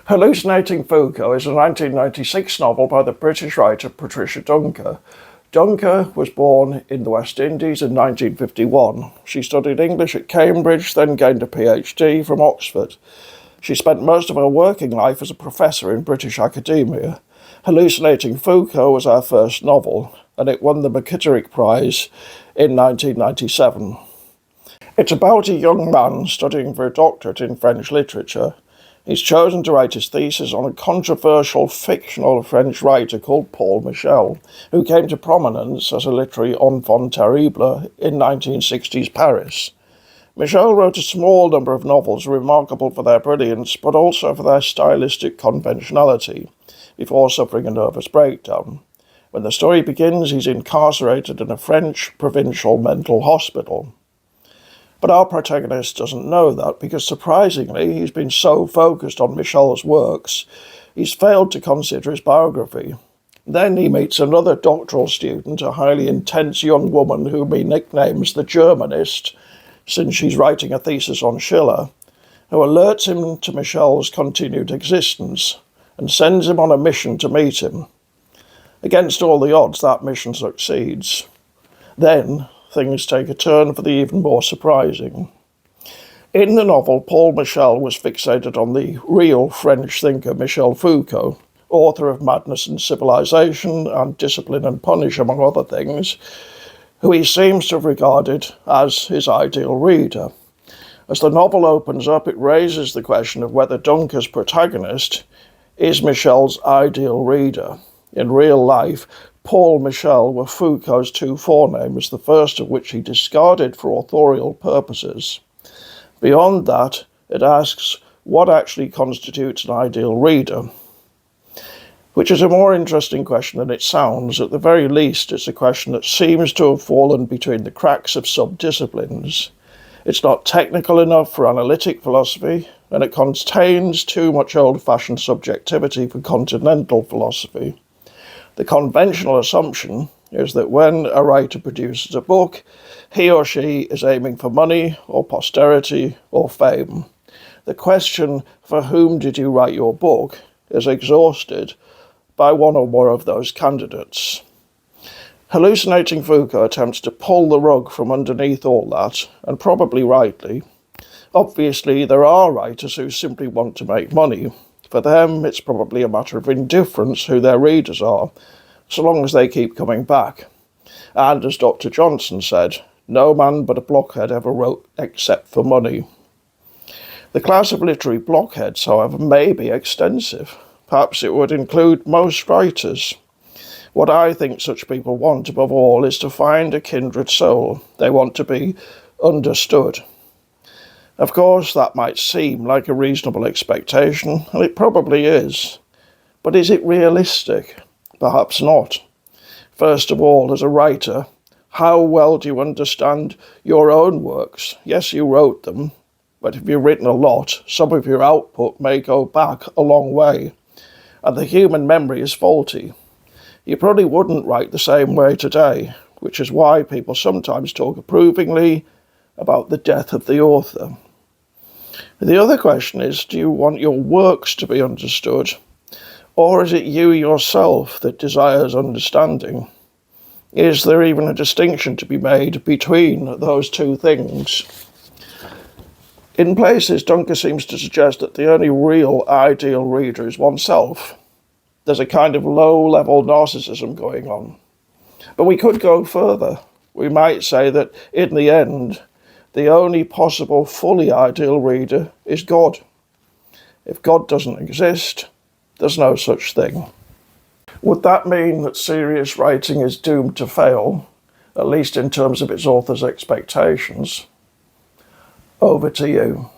Hallucinating Foucault is a 1996 novel by the British writer Patricia Duncker. Duncker was born in the West Indies in 1951. She studied English at Cambridge, then gained a PhD from Oxford. She spent most of her working life as a professor in British academia. Hallucinating Foucault was her first novel, and it won the McKitterick Prize in 1997. It's about a young man studying for a doctorate in French literature. He's chosen to write his thesis on a controversial fictional French writer called Paul Michel, who came to prominence as a literary enfant terrible in 1960s Paris. Michel wrote a small number of novels remarkable for their brilliance, but also for their stylistic conventionality, before suffering a nervous breakdown. When the story begins, he's incarcerated in a French provincial mental hospital. But our protagonist doesn't know that because, surprisingly, he's been so focused on Michel's works, he's failed to consider his biography. Then he meets another doctoral student, a highly intense young woman whom he nicknames the Germanist, since she's writing a thesis on Schiller, who alerts him to Michel's continued existence and sends him on a mission to meet him. Against all the odds, that mission succeeds. Then things take a turn for the even more surprising. In the novel, Paul Michel was fixated on the real French thinker Michel Foucault, author of Madness and Civilization and Discipline and Punish, among other things, who he seems to have regarded as his ideal reader. As the novel opens up, it raises the question of whether Duncker's protagonist is Michel's ideal reader. In real life, Paul Michel were Foucault's two forenames, the first of which he discarded for authorial purposes. Beyond that, it asks what actually constitutes an ideal reader, which is a more interesting question than it sounds. At the very least, it's a question that seems to have fallen between the cracks of sub-disciplines. It's not technical enough for analytic philosophy, and it contains too much old-fashioned subjectivity for continental philosophy. The conventional assumption is that when a writer produces a book, he or she is aiming for money or posterity or fame. The question, for whom did you write your book, is exhausted by one or more of those candidates. Hallucinating Foucault attempts to pull the rug from underneath all that, and probably rightly. Obviously, there are writers who simply want to make money. For them, it's probably a matter of indifference who their readers are, so long as they keep coming back. And as Dr. Johnson said, no man but a blockhead ever wrote except for money. The class of literary blockheads, however, may be extensive. Perhaps it would include most writers. What I think such people want above all is to find a kindred soul. They want to be understood. Of course, that might seem like a reasonable expectation, and it probably is. But is it realistic? Perhaps not. First of all, as a writer, how well do you understand your own works? Yes, you wrote them, but if you've written a lot, some of your output may go back a long way, and the human memory is faulty. You probably wouldn't write the same way today, which is why people sometimes talk approvingly about the death of the author. The other question is, do you want your works to be understood, or is it you yourself that desires understanding? Is there even a distinction to be made between those two things? In places, Duncker seems to suggest that the only real ideal reader is oneself. There's a kind of low-level narcissism going on. But we could go further. We might say that, in the end, the only possible fully ideal reader is God. If God doesn't exist, there's no such thing. Would that mean that serious writing is doomed to fail, at least in terms of its author's expectations? Over to you.